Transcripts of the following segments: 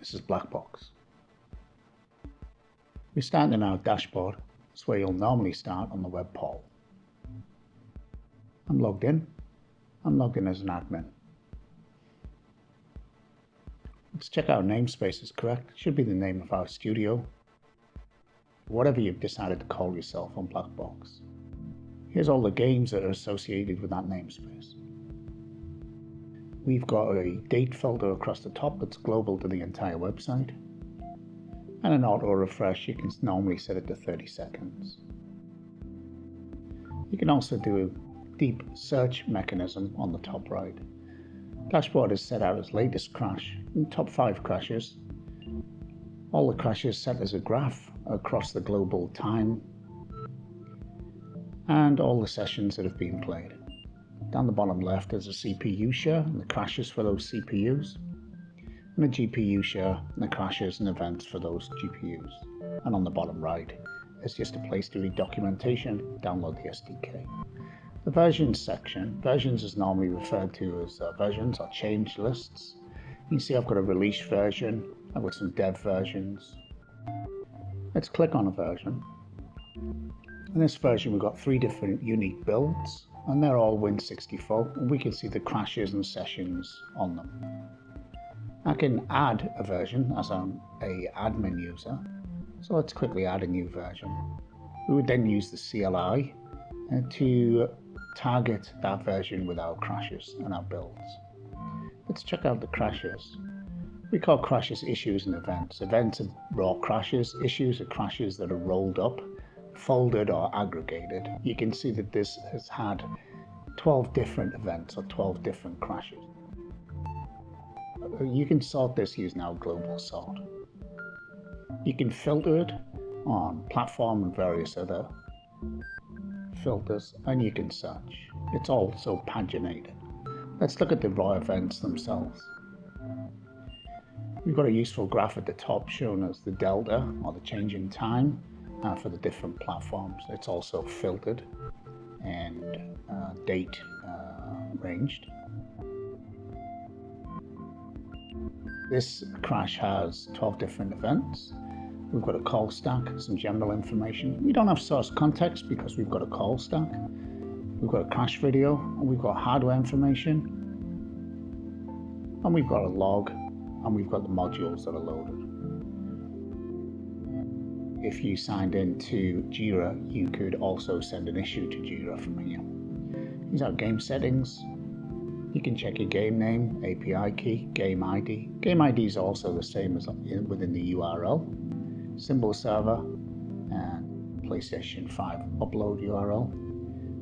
This is BlackBox. We're starting in our dashboard. It's where you'll normally start on the web portal. I'm logged in. I'm logged in as an admin. Let's check our namespace is correct. It should be the name of our studio. Whatever you've decided to call yourself on BlackBox. Here's all the games that are associated with that namespace. We've got a date folder across the top that's global to the entire website. And an auto refresh, you can normally set it to 30 seconds. You can also do a deep search mechanism on the top right. Dashboard is set out as latest crash and top 5 crashes. All the crashes set as a graph across the global time and all the sessions that have been played. Down the bottom left is a CPU share and the crashes for those CPUs, and a GPU share and the crashes and events for those GPUs. And on the bottom right is just a place to read documentation, download the SDK. The versions section, versions is normally referred to as versions or change lists. You can see I've got a release version, I've got some dev versions. Let's click on a version. In this version we've got 3 different unique builds and they're all Win64 and we can see the crashes and sessions on them. I can add a version as I'm an admin user, so let's quickly add a new version. We would then use the CLI to target that version with our crashes and our builds. Let's check out the crashes. We call crashes issues and events. Events are raw crashes, issues are crashes that are rolled up, folded or aggregated. You can see that this has had 12 different events or 12 different crashes. You can sort this using our global sort. You can filter it on platform and various other filters, and you can search. It's also paginated. Let's look at the raw events themselves. We've got a useful graph at the top showing us the delta or the change in time for the different platforms. It's also filtered and date ranged. This crash has 12 different events. We've got a call stack, some general information. We don't have source context because we've got a call stack. We've got a crash video, and we've got hardware information, and we've got a log, and we've got the modules that are loaded. If you signed into Jira, you could also send an issue to Jira from here. These are game settings. You can check your game name, API key, game ID. Game ID is also the same as within the URL. Symbol server and PlayStation 5 upload URL.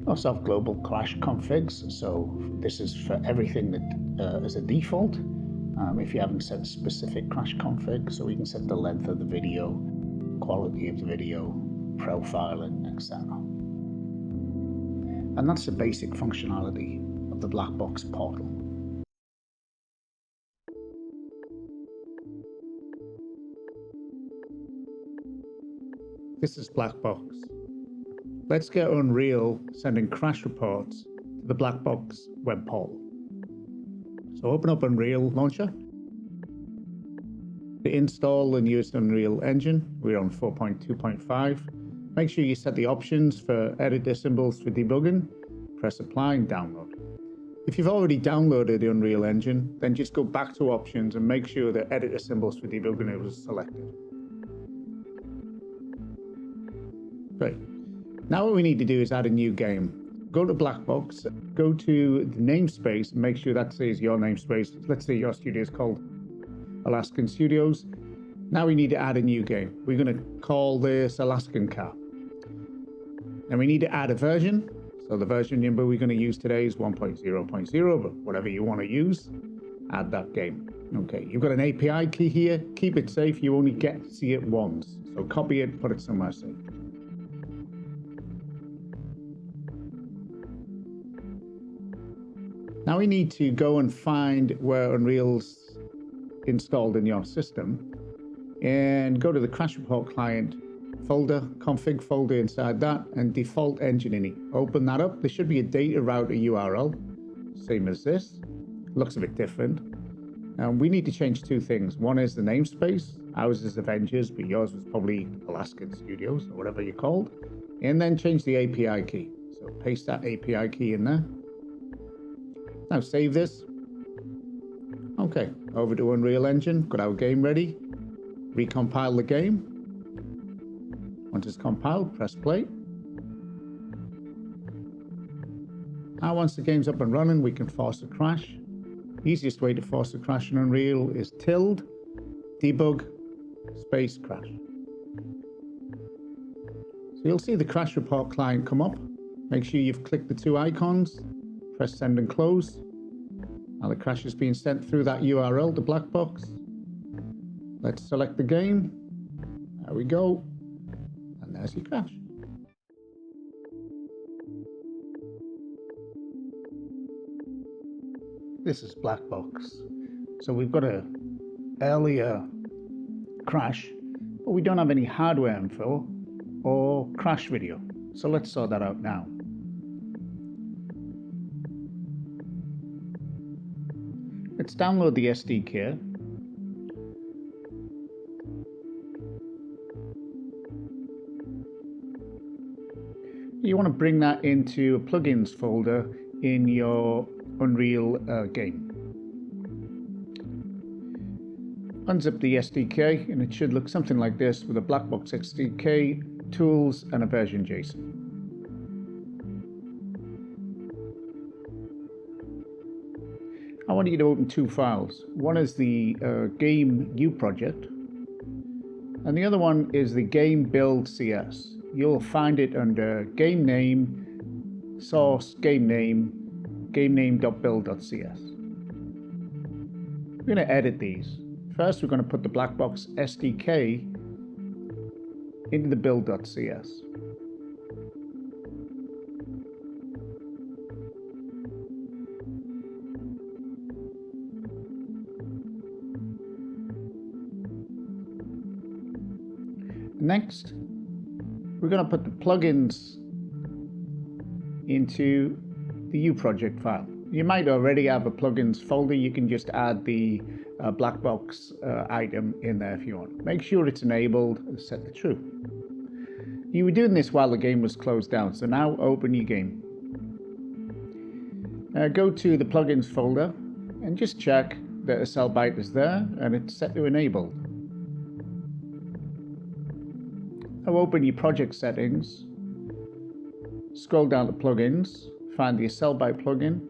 We also have global crash configs, so this is for everything that is a default. If you haven't set a specific crash config, so we can set the length of the video, quality of the video, profiling, etc. And that's the basic functionality of the BlackBox portal. This is BlackBox. Let's get Unreal sending crash reports to the BlackBox web portal. So open up Unreal Launcher. To install the newest Unreal Engine, we're on 4.2.5. Make sure you set the options for editor symbols for debugging. Press apply and download. If you've already downloaded the Unreal Engine, then just go back to options and make sure that editor symbols for debugging was selected. Great. Now what we need to do is add a new game. Go to BlackBox, go to the namespace, and make sure that says your namespace. Let's say your studio is called Alaskan Studios. Now we need to add a new game. We're going to call this Alaskan Car. And we need to add a version. So the version number we're going to use today is 1.0.0, but whatever you want to use, add that game. Okay, you've got an API key here. Keep it safe. You only get to see it once. So copy it, put it somewhere safe. Now we need to go and find where Unreal's installed in your system and go to the crash report client folder, config folder inside that, and default engineering. Open that up. There should be a data router URL, same as this. Looks a bit different. And we need to change two things. One is the namespace. Ours is Avengers, but yours was probably Alaskan Studios or whatever you're called. And then change the API key. So paste that API key in there. Now save this. Okay, over to Unreal Engine, got our game ready. Recompile the game. Once it's compiled, press play. Now once the game's up and running, we can force a crash. Easiest way to force a crash in Unreal is ~debug space crash. So you'll see the crash report client come up. Make sure you've clicked the two icons, press send and close. Now the crash is being sent through that URL, the black box. Let's select the game. There we go. And there's your crash. This is BlackBox. So we've got a earlier crash, but we don't have any hardware info or crash video. So let's sort that out now. Let's download the SDK. You want to bring that into a plugins folder in your Unreal game. Unzip the SDK and it should look something like this with a BlackBox SDK, tools and a version JSON. I want you to open two files. One is the game U project and the other one is the game build CS. You'll find it under game name, source, game name.build.cs. We're going to edit these. First, we're going to put the BlackBox SDK into the build.cs. Next, we're going to put the plugins into the U project file. You might already have a plugins folder. You can just add the BlackBox item in there if you want. Make sure it's enabled and set to true. You were doing this while the game was closed down, so now open your game. Go to the plugins folder and just check that AccelByte is there and it's set to enabled. Now open your project settings, scroll down to plugins, find the AccelByte plugin.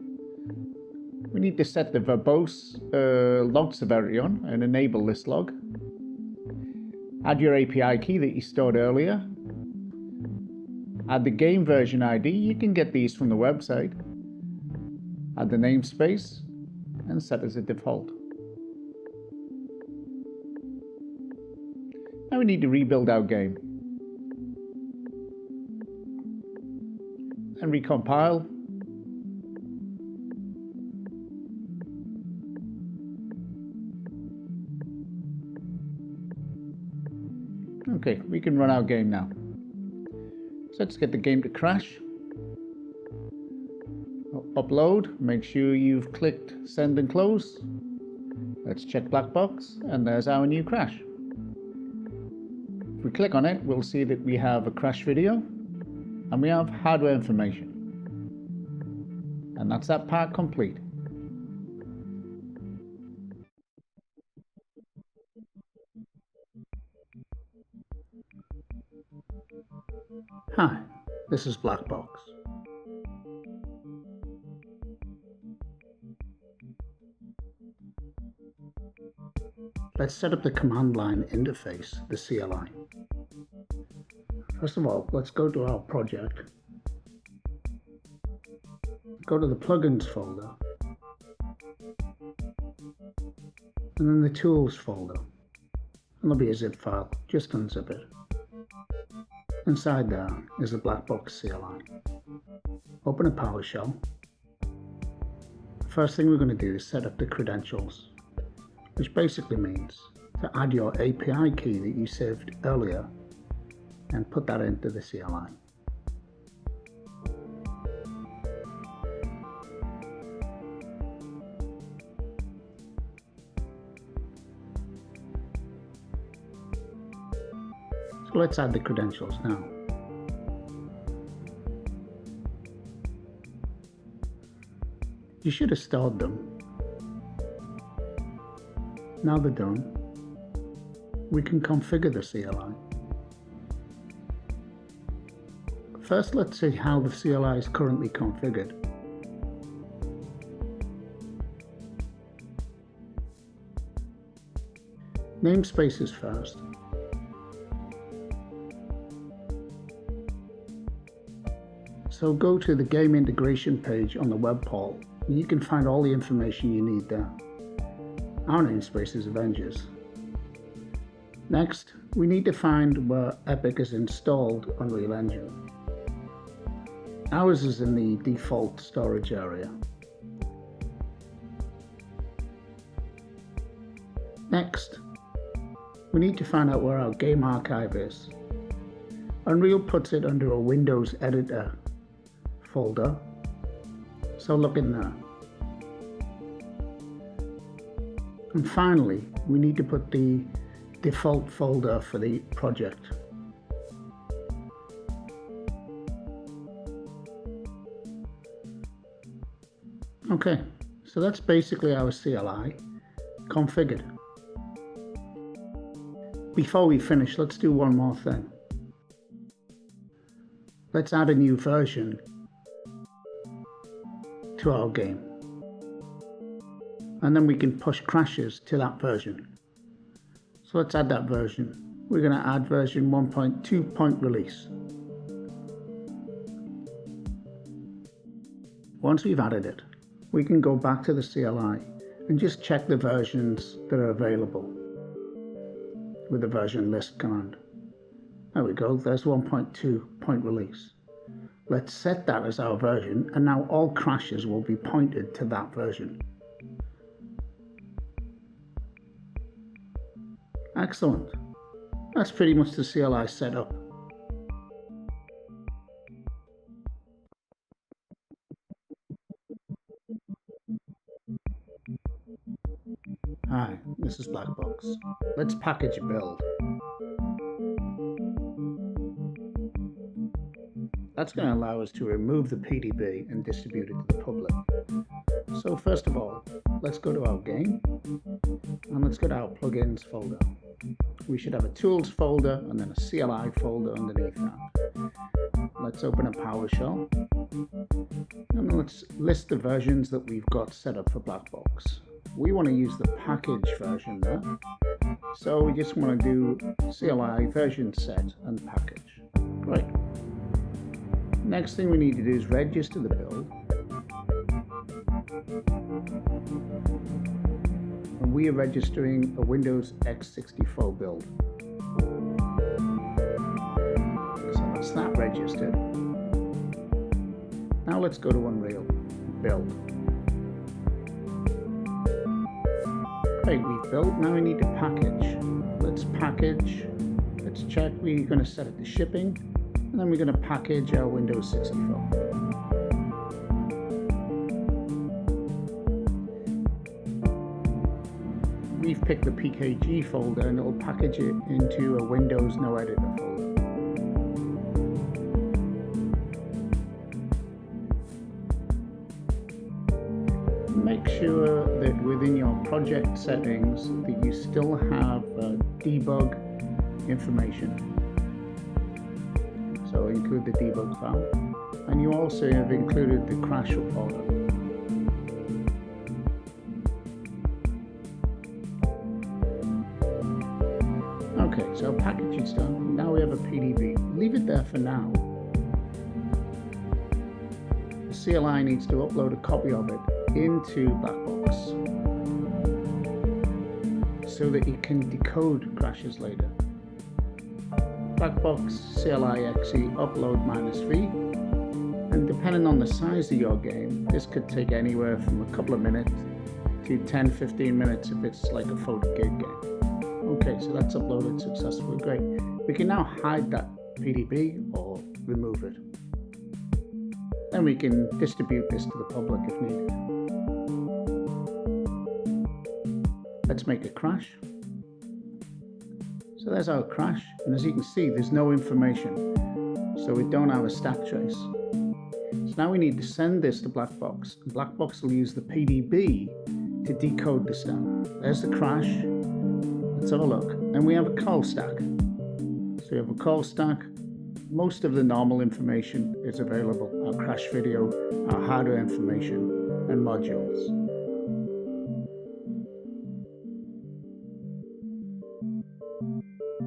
We need to set the verbose log severity on and enable this log. Add your API key that you stored earlier. Add the game version ID, you can get these from the website. Add the namespace and set as a default. Now we need to rebuild our game. And recompile. Okay, we can run our game now. So let's get the game to crash. Upload, make sure you've clicked send and close. Let's check BlackBox and there's our new crash. If we click on it, we'll see that we have a crash video and we have hardware information. And that's that part complete. Hi, this is BlackBox. Let's set up the command line interface, the CLI. First of all, let's go to our project. Go to the plugins folder. And then the tools folder. And there'll be a zip file, just unzip it. Inside there is the BlackBox CLI. Open a PowerShell. First thing we're going to do is set up the credentials, which basically means to add your API key that you saved earlier and put that into the CLI. So let's add the credentials now. You should have stored them. Now they're done, we can configure the CLI. First, let's see how the CLI is currently configured. Namespaces first. So go to the game integration page on the web portal. You can find all the information you need there. Our namespace is Avengers. Next, we need to find where Epic is installed Unreal Engine. Ours is in the default storage area. Next, we need to find out where our game archive is. Unreal puts it under a Windows Editor folder, so look in there. And finally, we need to put the default folder for the project. Okay, so that's basically our CLI configured. Before we finish, let's do one more thing. Let's add a new version to our game. And then we can push crashes to that version. So let's add that version. We're going to add version 1.2 release. Once we've added it, we can go back to the CLI and just check the versions that are available with the version list command. There we go, there's 1.2 release. Let's set that as our version, and now all crashes will be pointed to that version. Excellent. That's pretty much the CLI setup. Hi, this is BlackBox. Let's package a build. That's going to allow us to remove the PDB and distribute it to the public. So first of all, let's go to our game and let's go to our plugins folder. We should have a tools folder and then a CLI folder underneath that. Let's open a PowerShell and let's list the versions that we've got set up for BlackBox. We want to use the package version there, so we just want to do CLI version set and package. Great. Next thing we need to do is register the build. And we are registering a Windows x64 build. So that's that registered. Now let's go to Unreal, build. Great, we've built, now we need to package. Let's package, let's check, we're going to set it to shipping, and then we're going to package our Windows 64. We've picked the PKG folder and it'll package it into a Windows No Editor folder. Make sure that within your project settings that you still have debug information. So include the debug file. And you also have included the crash reporter. Okay, so our package is done. Now we have a PDB. Leave it there for now. The CLI needs to upload a copy of it into BlackBox so that it can decode crashes later. BlackBox CLI exe upload -v, and depending on the size of your game, this could take anywhere from a couple of minutes to 10-15 minutes if it's like a 40 gig game. Okay, so that's uploaded successfully. Great. We can now hide that PDB or remove it. Then we can distribute this to the public if needed. Let's make a crash. So there's our crash, and as you can see, there's no information, so we don't have a stack trace. So now we need to send this to BlackBox, and BlackBox will use the PDB to decode the stack. There's the crash. Let's have a look, and we have a call stack. So we have a call stack. Most of the normal information is available: our crash video, our hardware information, and modules.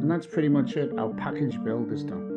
And that's pretty much it. Our package build is done.